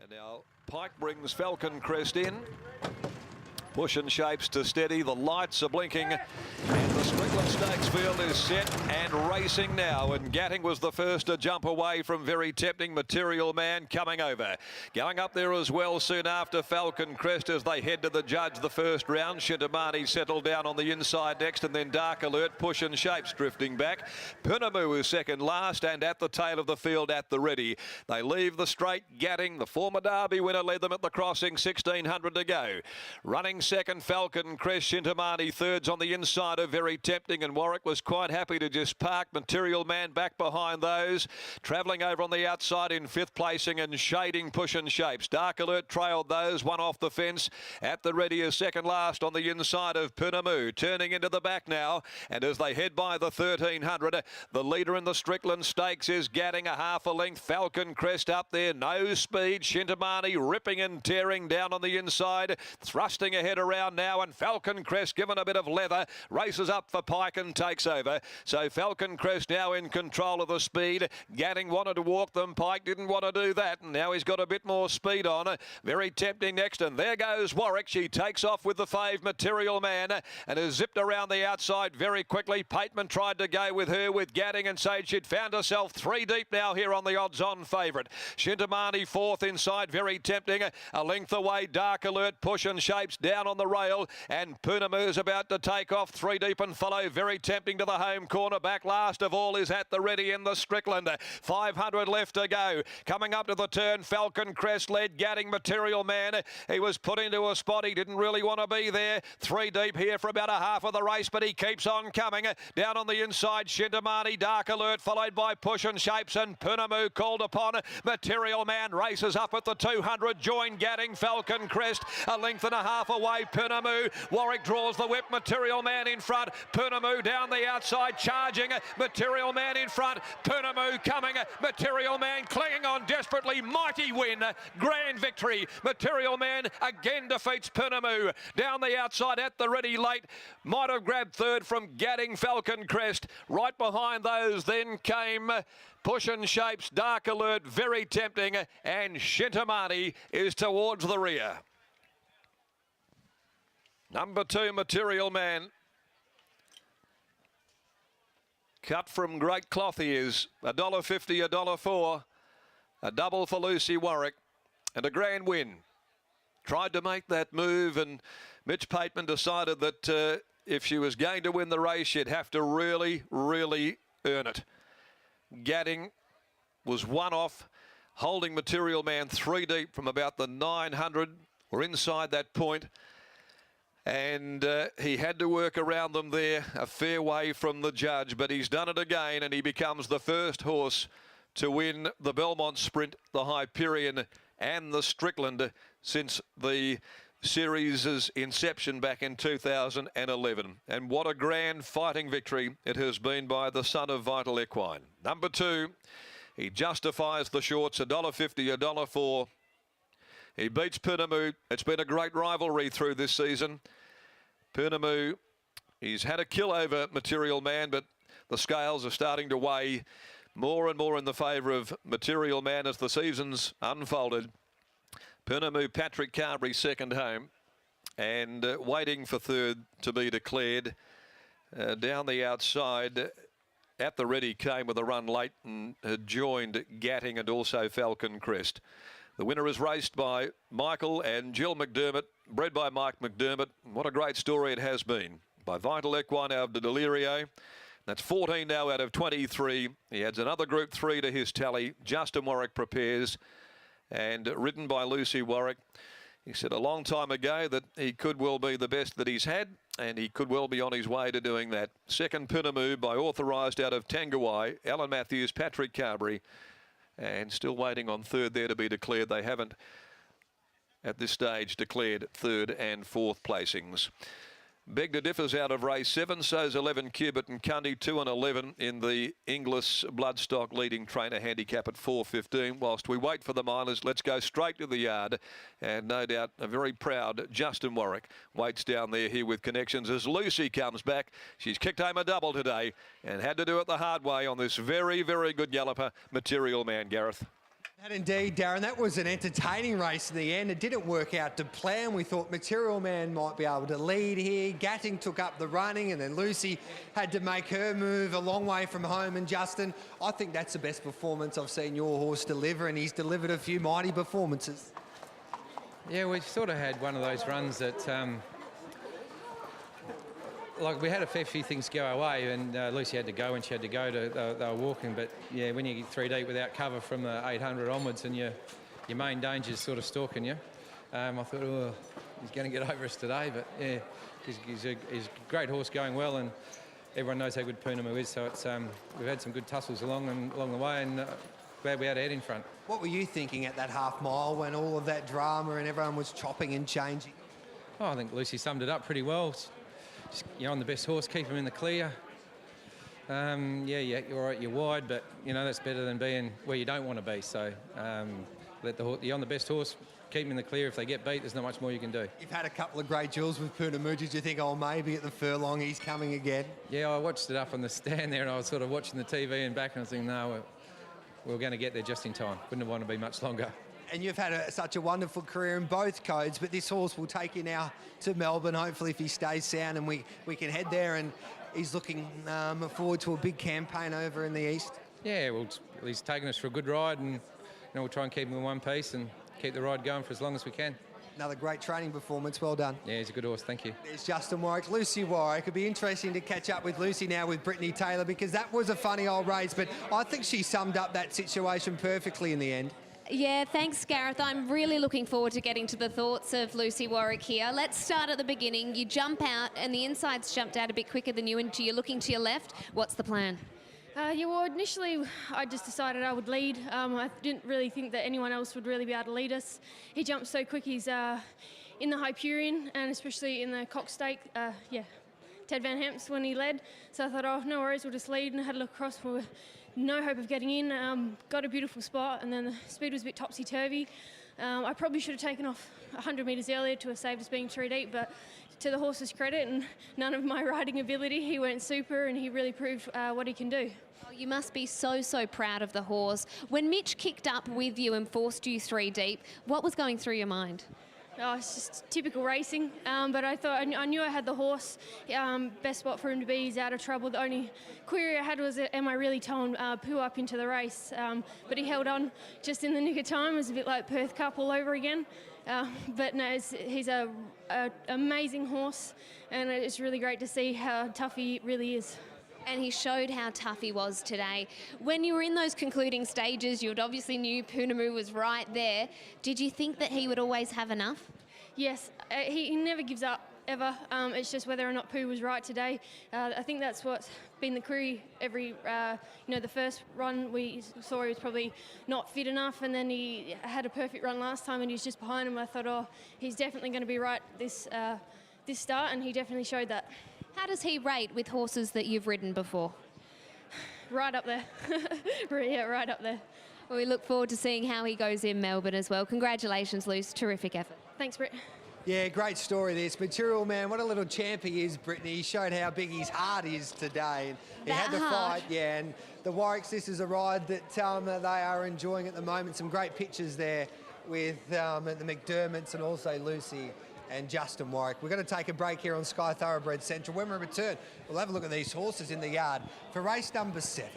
And now Pike brings Falcon Crest in. Pushing shapes to steady. The lights are blinking. And the Strickland Stakes field is set and racing now. And Gatting was the first to jump away from Very Tempting. Material Man coming over. Going up there as well soon after Falcon Crest as they head to the judge the first round. Shintamani settled down on the inside next, and then Dark Alert, Pushing Shapes drifting back. Punamu is second last, and at the tail of the field at the ready. They leave the straight. Gatting, the former Derby winner, led them at the crossing. 1600 to go. Running second, Falcon Crest. Shintamani thirds on the inside of Very Tempting, and Warwick was quite happy to just park Material Man back behind those. Travelling over on the outside in fifth placing and shading Pushing Shapes. Dark Alert trailed those, one off the fence. At the ready is second last on the inside of Punamu. Turning into the back now, and as they head by the 1300, the leader in the Strickland Stakes is Gatting a half a length. Falcon Crest up there, no speed. Shintamani ripping and tearing down on the inside, thrusting ahead around now, and Falcon Crest given a bit of leather, races up for Pike and takes over. So Falcon Crest now in control of the speed. Gatting wanted to walk them, Pike didn't want to do that, and now he's got a bit more speed on. Very Tempting next, and there goes Warwick. She takes off with the fave Material Man and has zipped around the outside very quickly. Pateman tried to go with her with Gatting, and said she'd found herself three deep now here on the odds-on favourite. Shintamani fourth inside Very Tempting, a length away. Dark Alert, Pushing Shapes down on the rail, and Punamu's about to take off three deep and follow Very Tempting to the home corner. Back last of all is at the ready in the Strickland. 500 left to go. Coming up to the turn, Falcon Crest led Gatting. Material Man, he was put into a spot he didn't really want to be there. Three deep here for about a half of the race, but he keeps on coming. Down on the inside, Shintamani, Dark Alert, followed by Pushing Shapes, and Punamu called upon. Material Man races up at the 200. Join Gatting, Falcon Crest, a length and a half away. Punamu, Warwick draws the whip. Material Man in front. Punamu down the outside, charging. Material Man in front. Punamu coming. Material Man clinging on desperately. Mighty win. Grand victory. Material Man again defeats Punamu. Down the outside at the ready late. Might have grabbed third from Gatting, Falcon Crest. Right behind those then came Pushing Shapes, Dark Alert, Very Tempting, and Shintamani is towards the rear. Number two, Material Man. Cut from great cloth he is. $1.50, $1.04. A double for Lucy Warwick. And a grand win. Tried to make that move, and Mitch Pateman decided that if she was going to win the race, she'd have to really, really earn it. Gatting was one off, holding Material Man three deep from about the 900 or inside that point. And he had to work around them there, a fair way from the judge, but he's done it again, and he becomes the first horse to win the Belmont Sprint, the Hyperion and the Strickland since the series' inception back in 2011. And what a grand fighting victory it has been by the son of Vital Equine. Number two, he justifies the shorts, $1.50, $1.04. He beats Punamu. It's been a great rivalry through this season. Punamu, he's had a kill over Material Man, but the scales are starting to weigh more and more in the favour of Material Man as the season's unfolded. Punamu, Patrick Carberry second home, and waiting for third to be declared. Down the outside, at the ready, came with a run late and had joined Gatting and also Falcon Crest. The winner is raced by Michael and Jill McDermott, bred by Mike McDermott. What a great story it has been. By Vital Equine out of Delirio. That's 14 now out of 23. He adds another Group 3 to his tally. Justin Warwick prepares, and ridden by Lucy Warwick. He said a long time ago that he could well be the best that he's had, and he could well be on his way to doing that. Second, Punamu, by authorised out of Tangawai, Alan Matthews, Patrick Carberry. And still waiting on third there to be declared. They haven't at this stage declared third and fourth placings. Begda differs out of race 7, so's 11 Cubit and Cundy, 2 and 11 in the Inglis Bloodstock leading trainer handicap at 4.15. Whilst we wait for the milers, let's go straight to the yard. And no doubt a very proud Justin Warwick waits down there here with connections as Lucy comes back. She's kicked home a double today and had to do it the hard way on this very, very good galloper, Material Man, Gareth. And indeed, Darren, that was an entertaining race in the end. It didn't work out to plan. We thought Material Man might be able to lead here. Gatting took up the running, and then Lucy had to make her move a long way from home. And Justin, I think that's the best performance I've seen your horse deliver, and he's delivered a few mighty performances. Yeah, we sort of had one of those runs that, like we had a fair few things go our way, and Lucy had to go when she had to go. They were walking, but yeah, when you get 3 deep without cover from the 800 onwards, and your main danger is sort of stalking you, I thought, oh, he's going to get over us today. But yeah, he's a great horse going well, and everyone knows how good Poonamoo is. So it's we've had some good tussles along the way, and glad we had a head in front. What were you thinking at that half mile when all of that drama and everyone was chopping and changing? Oh, I think Lucy summed it up pretty well. Just, you're on the best horse, keep him in the clear. Yeah, you're all right, you're wide, but you know that's better than being where you don't want to be. So you're on the best horse, keep him in the clear. If they get beat, there's not much more you can do. You've had a couple of great duels with Poonamoo. Did you think, oh, maybe at the furlong he's coming again? Yeah, I watched it up on the stand there, and I was sort of watching the TV and back, and I was thinking, no, we're going to get there just in time. Wouldn't have wanted to be much longer. And you've had such a wonderful career in both codes, but this horse will take you now to Melbourne, hopefully, if he stays sound, and we can head there. And he's looking forward to a big campaign over in the east. Yeah, well, he's taken us for a good ride, and we'll try and keep him in one piece and keep the ride going for as long as we can. Another great training performance. Well done. Yeah, he's a good horse. Thank you. There's Justin Warwick. Lucy Warwick. It'd be interesting to catch up with Lucy now with Brittany Taylor, because that was a funny old race, but I think she summed up that situation perfectly in the end. Yeah, thanks, Gareth. I'm really looking forward to getting to the thoughts of Lucy Warwick here. Let's start at the beginning. You jump out, and the insides jumped out a bit quicker than you, and you're looking to your left. What's the plan? Yeah, well, initially I just decided I would lead. I didn't really think that anyone else would really be able to lead us. He jumped so quick. He's in the Hyperion, and especially in the Cox Stake, Ted Van Hemps when he led. So I thought, oh, no worries, we'll just lead, and I had a look across for no hope of getting in. Got a beautiful spot, and then the speed was a bit topsy-turvy. I probably should have taken off 100 metres earlier to have saved us being 3 deep, but to the horse's credit and none of my riding ability, he went super, and he really proved what he can do. Oh, you must be so proud of the horse. When Mitch kicked up with you and forced you 3 deep, what was going through your mind? Oh, it's just typical racing, but I thought I knew I had the horse. Best spot for him to be. He's out of trouble. The only query I had was, am I really towing Pooh up into the race? But he held on just in the nick of time. It was a bit like Perth Cup all over again. But no, he's an amazing horse, and it's really great to see how tough he really is. And he showed how tough he was today. When you were in those concluding stages, you obviously knew Poonamoo was right there. Did you think that he would always have enough? Yes, he never gives up, ever. It's just whether or not Pooh was right today. I think that's what's been the query every, the first run we saw he was probably not fit enough, and then he had a perfect run last time and he was just behind him. I thought, oh, he's definitely going to be right this start, and he definitely showed that. How does he rate with horses that you've ridden before? Right up there. Yeah, right up there. Well, we look forward to seeing how he goes in Melbourne as well. Congratulations, Luce. Terrific effort. Thanks, Britt. Yeah, great story this. Material Man, what a little champ he is, Brittany. He showed how big his heart is today. He had the fight, yeah, and the Warwicks, this is a ride that they are enjoying at the moment. Some great pictures there with the McDermotts and also Lucy and Justin Warwick. We're going to take a break here on Sky Thoroughbred Central. When we return, we'll have a look at these horses in the yard for race number 7.